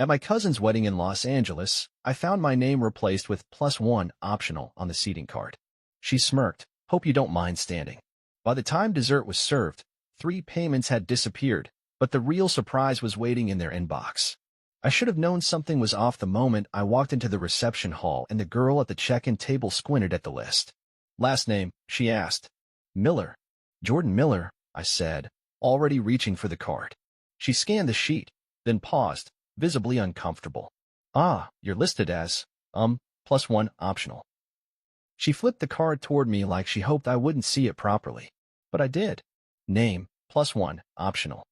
At my cousin's wedding in Los Angeles, I found my name replaced with +1 optional on the seating card. She smirked. Hope you don't mind standing. By the time dessert was served, 3 payments had disappeared, but the real surprise was waiting in their inbox. I should have known something was off the moment I walked into the reception hall and the girl at the check-in table squinted at the list. Last name, she asked. Miller. Jordan Miller, I said, already reaching for the card. She scanned the sheet, then paused, visibly uncomfortable. Ah, you're listed as, +1 optional. She flipped the card toward me like she hoped I wouldn't see it properly. But I did. Name, +1 optional.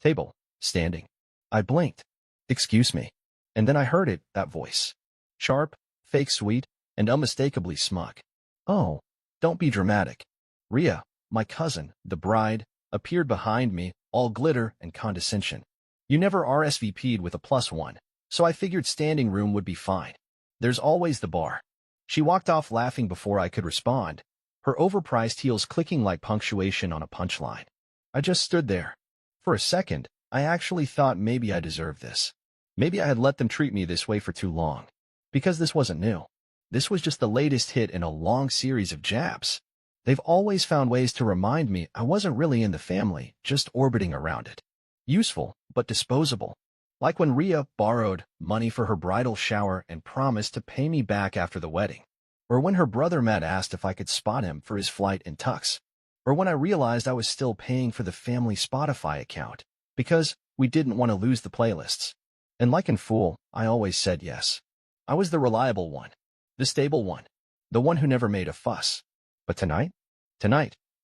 Table, standing. I blinked. Excuse me. And then I heard it, that voice. Sharp, fake sweet, and unmistakably smug. Oh, don't be dramatic. Rhea, my cousin, the bride, appeared behind me, all glitter and condescension. You never RSVP'd with a +1, so I figured standing room would be fine. There's always the bar. She walked off laughing before I could respond, her overpriced heels clicking like punctuation on a punchline. I just stood there. For a second, I actually thought maybe I deserved this. Maybe I had let them treat me this way for too long. Because this wasn't new. This was just the latest hit in a long series of jabs. They've always found ways to remind me I wasn't really in the family, just orbiting around it. Useful, but disposable. Like when Rhea borrowed money for her bridal shower and promised to pay me back after the wedding. Or when her brother Matt asked if I could spot him for his flight in tux. Or when I realized I was still paying for the family Spotify account, because we didn't want to lose the playlists. And like in Fool, I always said yes. I was the reliable one. The stable one. The one who never made a fuss. But tonight,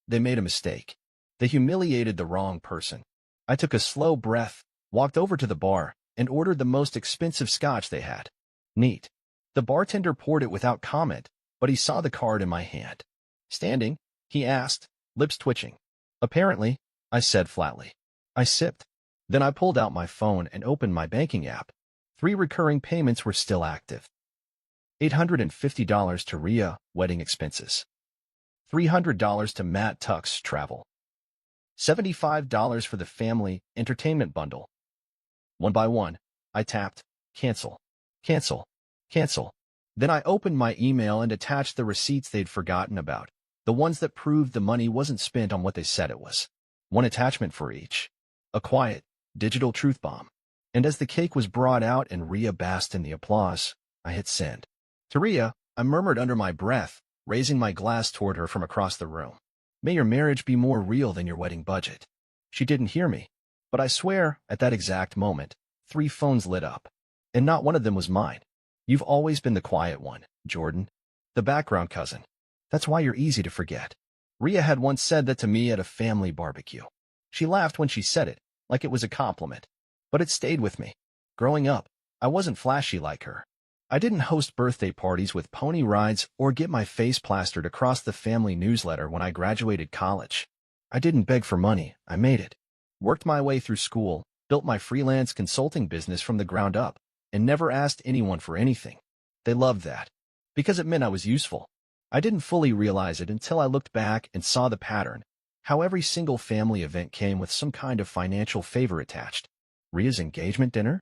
they made a mistake. They humiliated the wrong person. I took a slow breath, walked over to the bar, and ordered the most expensive scotch they had. Neat. The bartender poured it without comment, but he saw the card in my hand. Standing? He asked, lips twitching. Apparently, I said flatly. I sipped. Then I pulled out my phone and opened my banking app. 3 recurring payments were still active. $850 to Rhea, wedding expenses. $300 to Matt Tux, travel. $75 for the family entertainment bundle. One by one, I tapped, cancel, cancel, cancel. Then I opened my email and attached the receipts they'd forgotten about, the ones that proved the money wasn't spent on what they said it was. One attachment for each. A quiet, digital truth bomb. And as the cake was brought out and Rhea basked in the applause, I hit send. To Rhea, I murmured under my breath, raising my glass toward her from across the room. May your marriage be more real than your wedding budget. She didn't hear me, but I swear, at that exact moment, 3 phones lit up. And not one of them was mine. You've always been the quiet one, Jordan. The background cousin. That's why you're easy to forget. Rhea had once said that to me at a family barbecue. She laughed when she said it, like it was a compliment. But it stayed with me. Growing up, I wasn't flashy like her. I didn't host birthday parties with pony rides or get my face plastered across the family newsletter when I graduated college. I didn't beg for money, I made it. Worked my way through school, built my freelance consulting business from the ground up, and never asked anyone for anything. They loved that. Because it meant I was useful. I didn't fully realize it until I looked back and saw the pattern, how every single family event came with some kind of financial favor attached. Rhea's engagement dinner?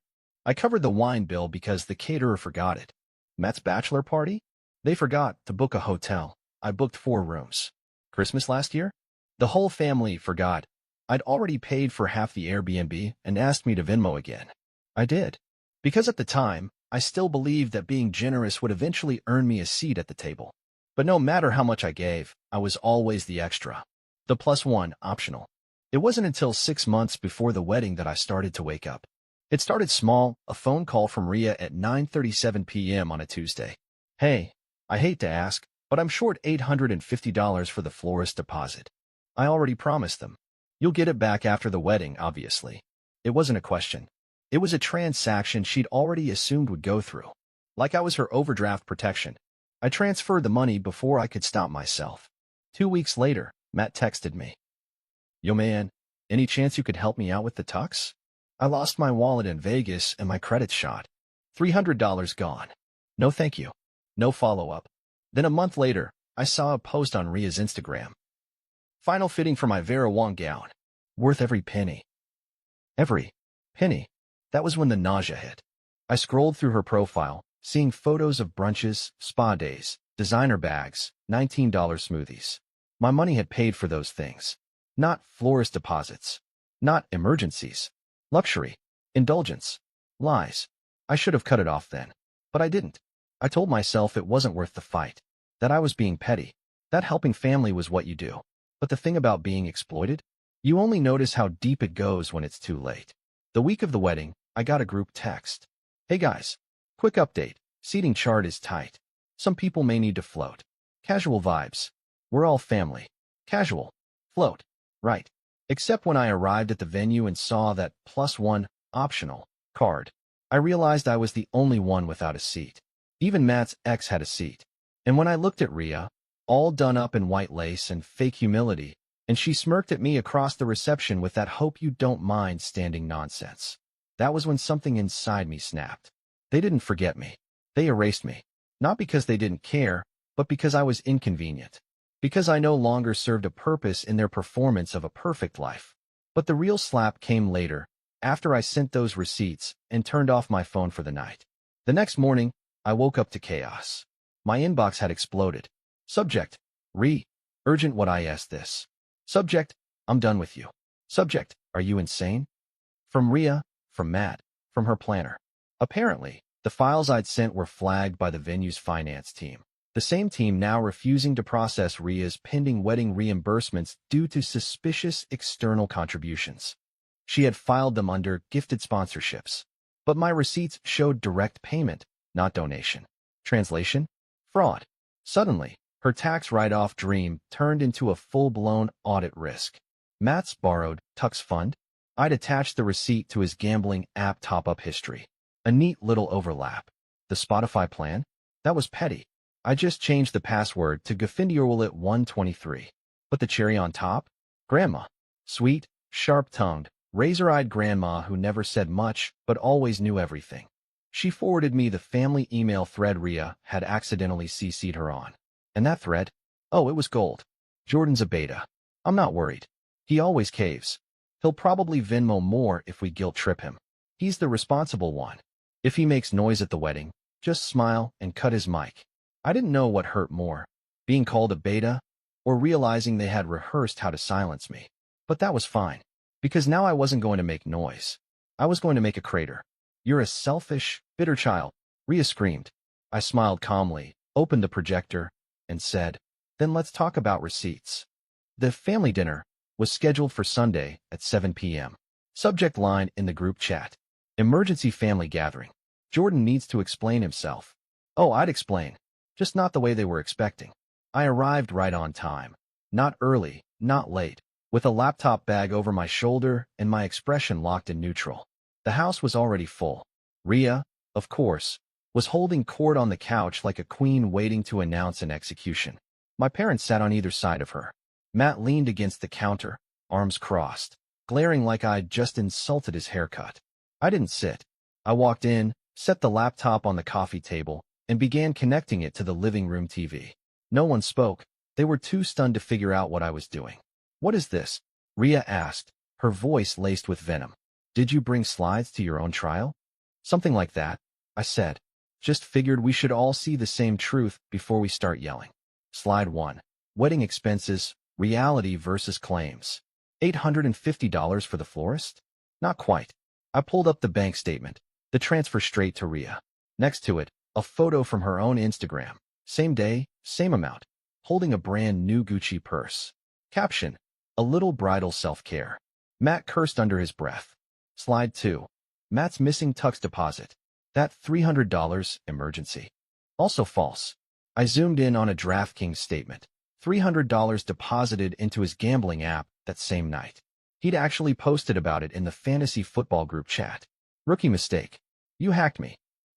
I covered the wine bill because the caterer forgot it. Matt's bachelor party? They forgot to book a hotel. I booked 4 rooms. Christmas last year? The whole family forgot. I'd already paid for half the Airbnb and asked me to Venmo again. I did. Because at the time, I still believed that being generous would eventually earn me a seat at the table. But no matter how much I gave, I was always the extra. The +1 optional. It wasn't until 6 months before the wedding that I started to wake up. It started small, a phone call from Rhea at 9:37 p.m. on a Tuesday. Hey, I hate to ask, but I'm short $850 for the florist deposit. I already promised them. You'll get it back after the wedding, obviously. It wasn't a question. It was a transaction she'd already assumed would go through. Like I was her overdraft protection. I transferred the money before I could stop myself. 2 weeks later, Matt texted me. Yo man, any chance you could help me out with the tux? I lost my wallet in Vegas and my credit's shot. $300 gone. No thank you. No follow-up. Then a month later, I saw a post on Rhea's Instagram. Final fitting for my Vera Wang gown. Worth every penny. Every penny. That was when the nausea hit. I scrolled through her profile, seeing photos of brunches, spa days, designer bags, $19 smoothies. My money had paid for those things. Not florist deposits. Not emergencies. Luxury. Indulgence. Lies. I should have cut it off then. But I didn't. I told myself it wasn't worth the fight. That I was being petty. That helping family was what you do. But the thing about being exploited? You only notice how deep it goes when it's too late. The week of the wedding, I got a group text. Hey guys. Quick update. Seating chart is tight. Some people may need to float. Casual vibes. We're all family. Casual. Float. Right. Except when I arrived at the venue and saw that +1, optional, card. I realized I was the only one without a seat. Even Matt's ex had a seat. And when I looked at Rhea, all done up in white lace and fake humility, and she smirked at me across the reception with that hope you don't mind standing nonsense. That was when something inside me snapped. They didn't forget me. They erased me. Not because they didn't care, but because I was inconvenient. Because I no longer served a purpose in their performance of a perfect life. But the real slap came later, after I sent those receipts and turned off my phone for the night. The next morning, I woke up to chaos. My inbox had exploded. Subject: urgent what I asked this. Subject: I'm done with you. Subject: are you insane? From Rhea, from Matt, from her planner. Apparently, the files I'd sent were flagged by the venue's finance team. The same team now refusing to process Rhea's pending wedding reimbursements due to suspicious external contributions. She had filed them under gifted sponsorships. But my receipts showed direct payment, not donation. Translation: fraud. Suddenly, her tax write-off dream turned into a full-blown audit risk. Matt's borrowed Tux fund? I'd attached the receipt to his gambling app top-up history. A neat little overlap. The Spotify plan? That was petty. I just changed the password to Gafindiorwillet123. But the cherry on top? Grandma. Sweet, sharp-tongued, razor-eyed grandma who never said much but always knew everything. She forwarded me the family email thread Rhea had accidentally CC'd her on. And that thread? Oh, it was gold. Jordan's a beta. I'm not worried. He always caves. He'll probably Venmo more if we guilt trip him. He's the responsible one. If he makes noise at the wedding, just smile and cut his mic. I didn't know what hurt more, being called a beta or realizing they had rehearsed how to silence me. But that was fine, because now I wasn't going to make noise. I was going to make a crater. You're a selfish, bitter child, Rhea screamed. I smiled calmly, opened the projector, and said, then let's talk about receipts. The family dinner was scheduled for Sunday at 7 p.m. Subject line in the group chat: emergency family gathering. Jordan needs to explain himself. Oh, I'd explain. Just not the way they were expecting. I arrived right on time. Not early, not late, with a laptop bag over my shoulder and my expression locked in neutral. The house was already full. Rhea, of course, was holding court on the couch like a queen waiting to announce an execution. My parents sat on either side of her. Matt leaned against the counter, arms crossed, glaring like I'd just insulted his haircut. I didn't sit. I walked in, set the laptop on the coffee table, and began connecting it to the living room TV. No one spoke. They were too stunned to figure out what I was doing. What is this? Rhea asked, her voice laced with venom. Did you bring slides to your own trial? Something like that, I said. Just figured we should all see the same truth before we start yelling. Slide 1. Wedding expenses, reality versus claims. $850 for the florist? Not quite. I pulled up the bank statement, the transfer straight to Rhea. Next to it, a photo from her own Instagram. Same day, same amount. Holding a brand new Gucci purse. Caption: a little bridal self-care. Matt cursed under his breath. Slide 2. Matt's missing Tux deposit. That $300 emergency. Also false. I zoomed in on a DraftKings statement. $300 deposited into his gambling app that same night. He'd actually posted about it in the fantasy football group chat. Rookie mistake. You hacked me.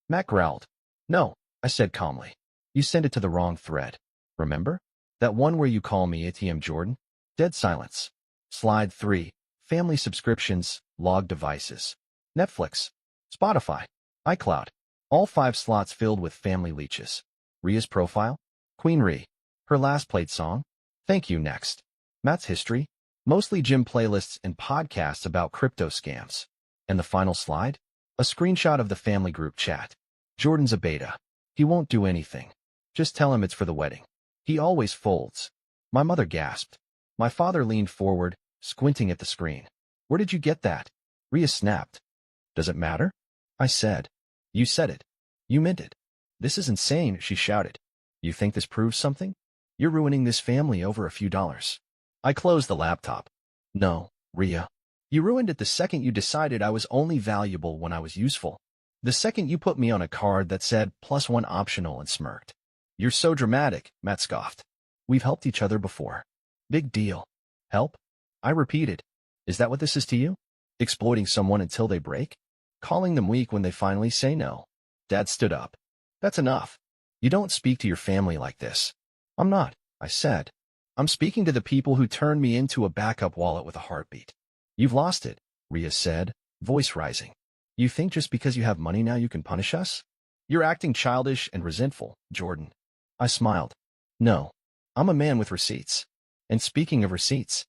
Matt growled. No, I said calmly. You sent it to the wrong thread. Remember? That one where you call me ATM Jordan? Dead silence. Slide 3. Family subscriptions, logged devices. Netflix, Spotify, iCloud. All 5 slots filled with family leeches. Rhea's profile? Queen Rhea. Her last played song? Thank You Next. Matt's history? Mostly gym playlists and podcasts about crypto scams. And the final slide? A screenshot of the family group chat. Jordan's a beta. He won't do anything. Just tell him it's for the wedding. He always folds. My mother gasped. My father leaned forward, squinting at the screen. Where did you get that? Rhea snapped. Does it matter? I said. You said it. You meant it. This is insane, she shouted. You think this proves something? You're ruining this family over a few dollars. I closed the laptop. No, Rhea. You ruined it the second you decided I was only valuable when I was useful. The second you put me on a card that said +1 optional and smirked. You're so dramatic, Matt scoffed. We've helped each other before. Big deal. Help? I repeated. Is that what this is to you? Exploiting someone until they break? Calling them weak when they finally say no? Dad stood up. That's enough. You don't speak to your family like this. I'm not, I said. I'm speaking to the people who turned me into a backup wallet with a heartbeat. You've lost it, Rhea said, voice rising. You think just because you have money now you can punish us? You're acting childish and resentful, Jordan. I smiled. No, I'm a man with receipts. And speaking of receipts,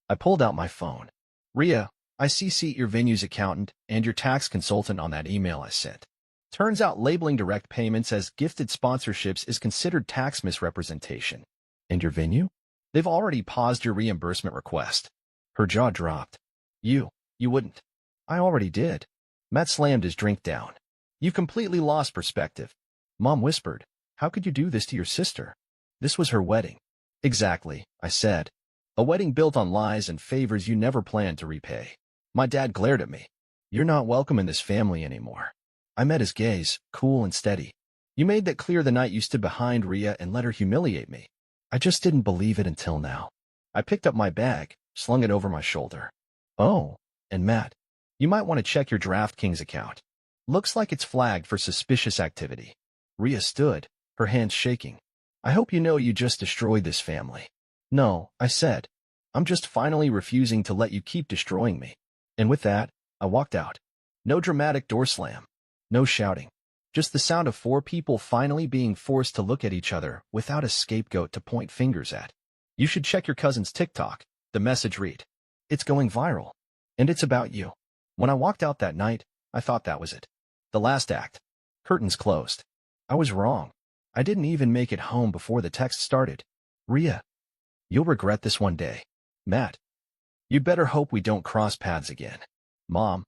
I pulled out my phone. Rhea, I CC'd your venue's accountant and your tax consultant on that email I sent. Turns out labeling direct payments as gifted sponsorships is considered tax misrepresentation. And your venue? They've already paused your reimbursement request. Her jaw dropped. You wouldn't. I already did. Matt slammed his drink down. You completely lost perspective. Mom whispered, how could you do this to your sister? This was her wedding. Exactly, I said. A wedding built on lies and favors you never planned to repay. My dad glared at me. You're not welcome in this family anymore. I met his gaze, cool and steady. You made that clear the night you stood behind Rhea and let her humiliate me. I just didn't believe it until now. I picked up my bag, slung it over my shoulder. Oh, and Matt, you might want to check your DraftKings account. Looks like it's flagged for suspicious activity. Rhea stood, her hands shaking. I hope you know you just destroyed this family. No, I said. I'm just finally refusing to let you keep destroying me. And with that, I walked out. No dramatic door slam. No shouting. Just the sound of 4 people finally being forced to look at each other without a scapegoat to point fingers at. You should check your cousin's TikTok, the message read. It's going viral. And it's about you. When I walked out that night, I thought that was it. The last act. Curtains closed. I was wrong. I didn't even make it home before the text started. Rhea, you'll regret this one day. Matt, you better hope we don't cross paths again. Mom,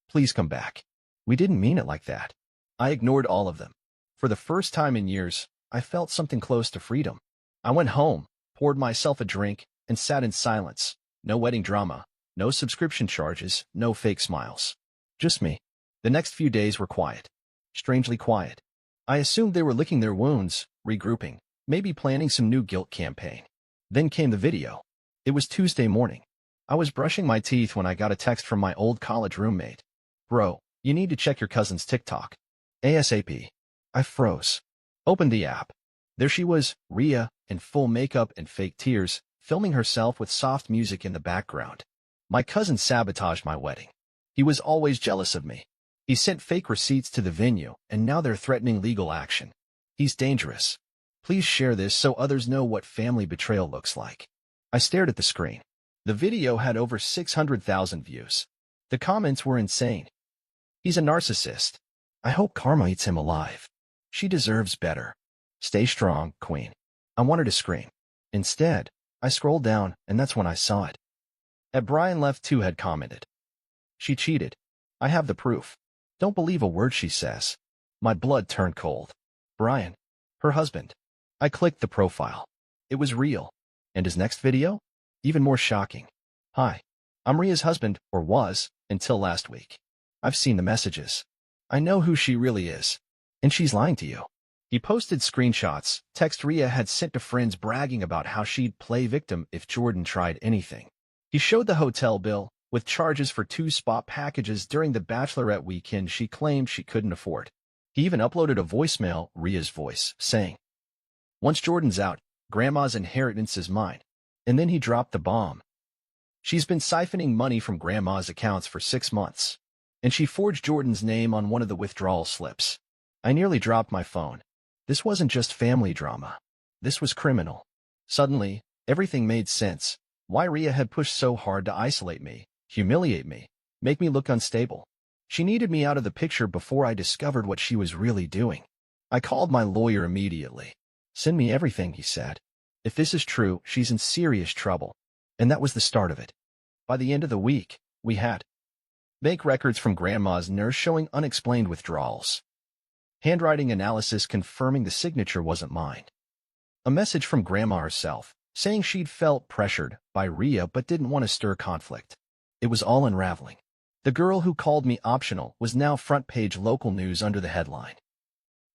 please come back. We didn't mean it like that. I ignored all of them. For the first time in years, I felt something close to freedom. I went home, poured myself a drink, and sat in silence. No wedding drama, no subscription charges, no fake smiles. Just me. The next few days were quiet. Strangely quiet. I assumed they were licking their wounds, regrouping, maybe planning some new guilt campaign. Then came the video. It was Tuesday morning. I was brushing my teeth when I got a text from my old college roommate. Bro, you need to check your cousin's TikTok. ASAP. I froze. Opened the app. There she was, Rhea, in full makeup and fake tears, filming herself with soft music in the background. My cousin sabotaged my wedding. He was always jealous of me. He sent fake receipts to the venue, and now they're threatening legal action. He's dangerous. Please share this so others know what family betrayal looks like. I stared at the screen. The video had over 600,000 views. The comments were insane. He's a narcissist. I hope karma eats him alive. She deserves better. Stay strong, Queen. I wanted to scream. Instead, I scrolled down, and that's when I saw it. At Brian Left 2 had commented. She cheated. I have the proof. Don't believe a word she says. My blood turned cold. Brian. Her husband. I clicked the profile. It was real. And his next video? Even more shocking. Hi. I'm Rhea's husband, or was, until last week. I've seen the messages. I know who she really is. And she's lying to you. He posted screenshots, text Rhea had sent to friends bragging about how she'd play victim if Jordan tried anything. He showed the hotel bill, with charges for 2 spa packages during the bachelorette weekend she claimed she couldn't afford. He even uploaded a voicemail, Rhea's voice, saying, once Jordan's out, Grandma's inheritance is mine. And then he dropped the bomb. She's been siphoning money from Grandma's accounts for 6 months. And she forged Jordan's name on one of the withdrawal slips. I nearly dropped my phone. This wasn't just family drama. This was criminal. Suddenly, everything made sense. Why Rhea had pushed so hard to isolate me, humiliate me, make me look unstable. She needed me out of the picture before I discovered what she was really doing. I called my lawyer immediately. "Send me everything," he said. "If this is true, she's in serious trouble." And that was the start of it. By the end of the week, we had bank records from Grandma's nurse showing unexplained withdrawals. Handwriting analysis confirming the signature wasn't mine. A message from Grandma herself, saying she'd felt pressured by Rhea but didn't want to stir conflict. It was all unraveling. The girl who called me optional was now front-page local news under the headline.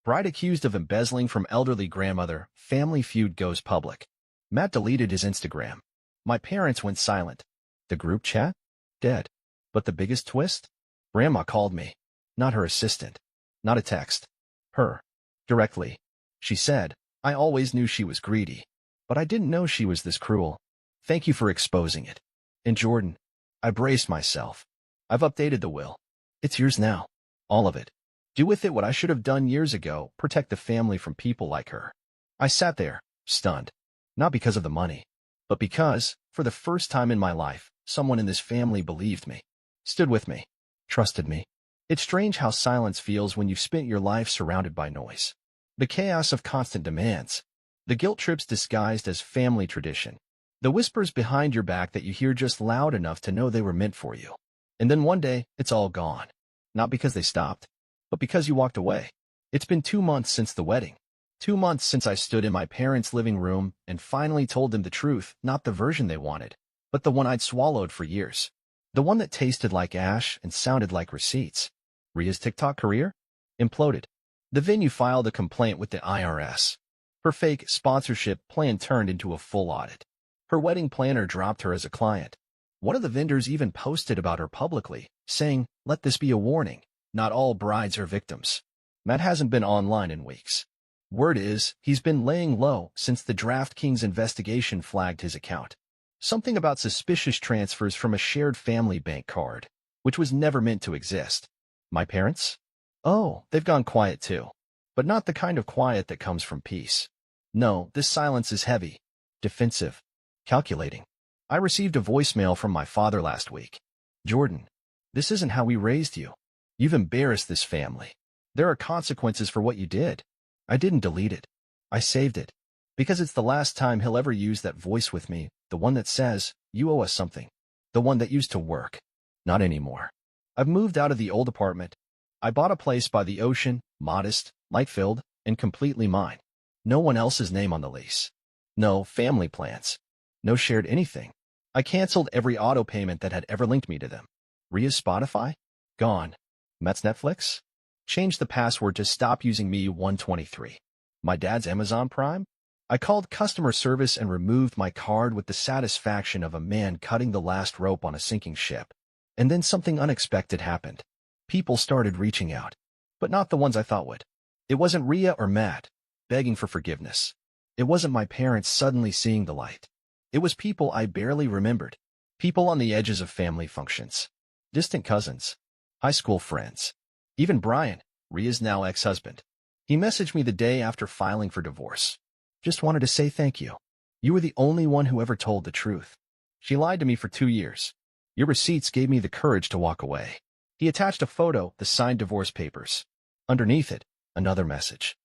Bride accused of embezzling from elderly grandmother, family feud goes public. Matt deleted his Instagram. My parents went silent. The group chat? Dead. But the biggest twist? Grandma called me. Not her assistant. Not a text. Her. Directly. She said, "I always knew she was greedy. But I didn't know she was this cruel. Thank you for exposing it." And Jordan, I braced myself. "I've updated the will. It's yours now. All of it. Do with it what I should have done years ago, protect the family from people like her." I sat there, stunned. Not because of the money, but because, for the first time in my life, someone in this family believed me, stood with me, trusted me. It's strange how silence feels when you've spent your life surrounded by noise. The chaos of constant demands. The guilt trips disguised as family tradition. The whispers behind your back that you hear just loud enough to know they were meant for you. And then one day, it's all gone. Not because they stopped, but because you walked away. It's been 2 months since the wedding. 2 months since I stood in my parents' living room and finally told them the truth, not the version they wanted, but the one I'd swallowed for years. The one that tasted like ash and sounded like receipts. Rhea's TikTok career? Imploded. The venue filed a complaint with the IRS. Her fake sponsorship plan turned into a full audit. Her wedding planner dropped her as a client. One of the vendors even posted about her publicly, saying, "Let this be a warning. Not all brides are victims." Matt hasn't been online in weeks. Word is, he's been laying low since the DraftKings investigation flagged his account. Something about suspicious transfers from a shared family bank card, which was never meant to exist. My parents? Oh, they've gone quiet too. But not the kind of quiet that comes from peace. No, this silence is heavy, defensive, calculating. I received a voicemail from my father last week. "Jordan, this isn't how we raised you. You've embarrassed this family. There are consequences for what you did." I didn't delete it. I saved it. Because it's the last time he'll ever use that voice with me, the one that says, "You owe us something." The one that used to work. Not anymore. I've moved out of the old apartment. I bought a place by the ocean, modest, light-filled, and completely mine. No one else's name on the lease. No family plans. No shared anything. I canceled every auto payment that had ever linked me to them. Rhea's Spotify? Gone. Matt's Netflix? Changed the password to stop using me 123. My dad's Amazon Prime? I called customer service and removed my card with the satisfaction of a man cutting the last rope on a sinking ship. And then something unexpected happened. People started reaching out. But not the ones I thought would. It wasn't Rhea or Matt begging for forgiveness. It wasn't my parents suddenly seeing the light. It was people I barely remembered. People on the edges of family functions. Distant cousins. High school friends. Even Brian, Rhea's now ex-husband. He messaged me the day after filing for divorce. "Just wanted to say thank you. You were the only one who ever told the truth. She lied to me for 2 years. Your receipts gave me the courage to walk away." He attached a photo, the signed divorce papers. Underneath it, another message.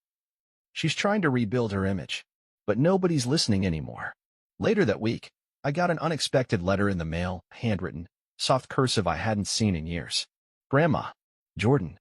She's trying to rebuild her image, but nobody's listening anymore. Later that week, I got an unexpected letter in the mail, handwritten, soft cursive I hadn't seen in years. "Grandma, Jordan,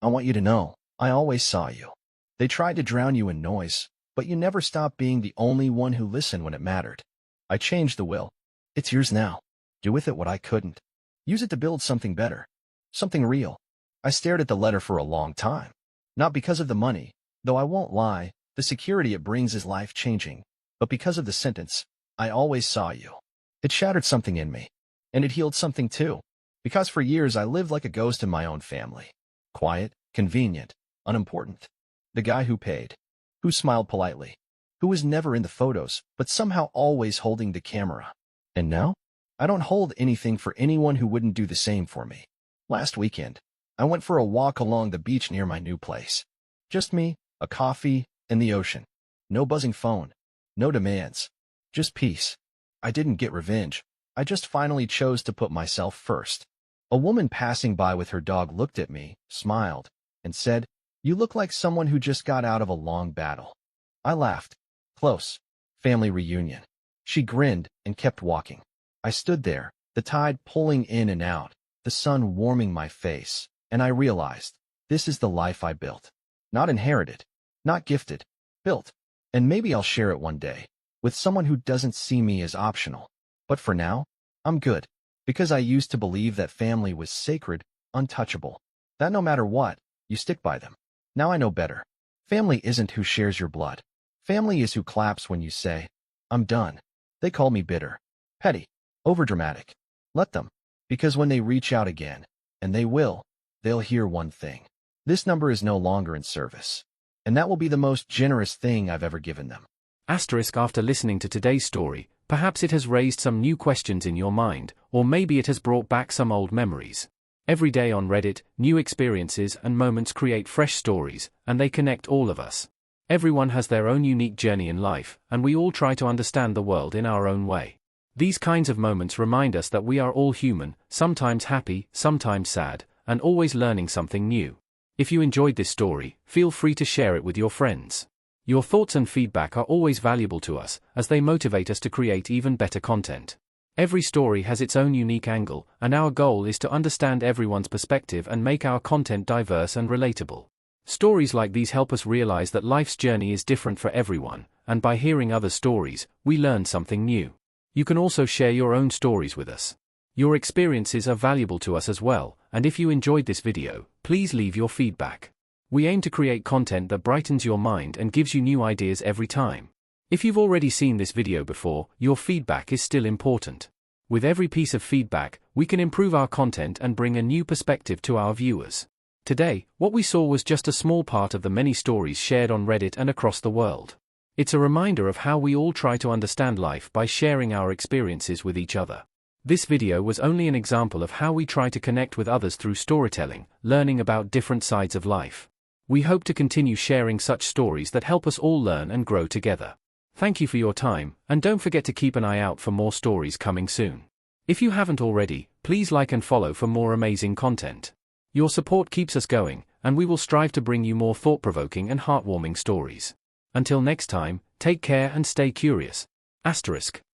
I want you to know, I always saw you. They tried to drown you in noise, but you never stopped being the only one who listened when it mattered. I changed the will. It's yours now. Do with it what I couldn't. Use it to build something better. Something real." I stared at the letter for a long time. Not because of the money, though I won't lie, the security it brings is life-changing, but because of the sentence, "I always saw you." It shattered something in me. And it healed something too. Because for years I lived like a ghost in my own family. Quiet, convenient, unimportant. The guy who paid. Who smiled politely. Who was never in the photos, but somehow always holding the camera. And now? I don't hold anything for anyone who wouldn't do the same for me. Last weekend, I went for a walk along the beach near my new place. Just me, a coffee, and the ocean. No buzzing phone. No demands. Just peace. I didn't get revenge. I just finally chose to put myself first. A woman passing by with her dog looked at me, smiled, and said, "You look like someone who just got out of a long battle." I laughed. Close. Family reunion. She grinned and kept walking. I stood there, the tide pulling in and out, the sun warming my face, and I realized, this is the life I built. Not inherited, not gifted, built. And maybe I'll share it one day, with someone who doesn't see me as optional. But for now, I'm good, because I used to believe that family was sacred, untouchable, that no matter what, you stick by them. Now I know better. Family isn't who shares your blood. Family is who claps when you say, "I'm done." They call me bitter, petty, overdramatic. Let them, because when they reach out again, and they will, they'll hear one thing. This number is no longer in service. And that will be the most generous thing I've ever given them. After listening to today's story, perhaps it has raised some new questions in your mind, or maybe it has brought back some old memories. Every day on Reddit, new experiences and moments create fresh stories, and they connect all of us. Everyone has their own unique journey in life, and we all try to understand the world in our own way. These kinds of moments remind us that we are all human, sometimes happy, sometimes sad, and always learning something new. If you enjoyed this story, feel free to share it with your friends. Your thoughts and feedback are always valuable to us, as they motivate us to create even better content. Every story has its own unique angle, and our goal is to understand everyone's perspective and make our content diverse and relatable. Stories like these help us realize that life's journey is different for everyone, and by hearing other stories, we learn something new. You can also share your own stories with us. Your experiences are valuable to us as well, and if you enjoyed this video, please leave your feedback. We aim to create content that brightens your mind and gives you new ideas every time. If you've already seen this video before, your feedback is still important. With every piece of feedback, we can improve our content and bring a new perspective to our viewers. Today, what we saw was just a small part of the many stories shared on Reddit and across the world. It's a reminder of how we all try to understand life by sharing our experiences with each other. This video was only an example of how we try to connect with others through storytelling, learning about different sides of life. We hope to continue sharing such stories that help us all learn and grow together. Thank you for your time, and don't forget to keep an eye out for more stories coming soon. If you haven't already, please like and follow for more amazing content. Your support keeps us going, and we will strive to bring you more thought-provoking and heartwarming stories. Until next time, take care and stay curious. *.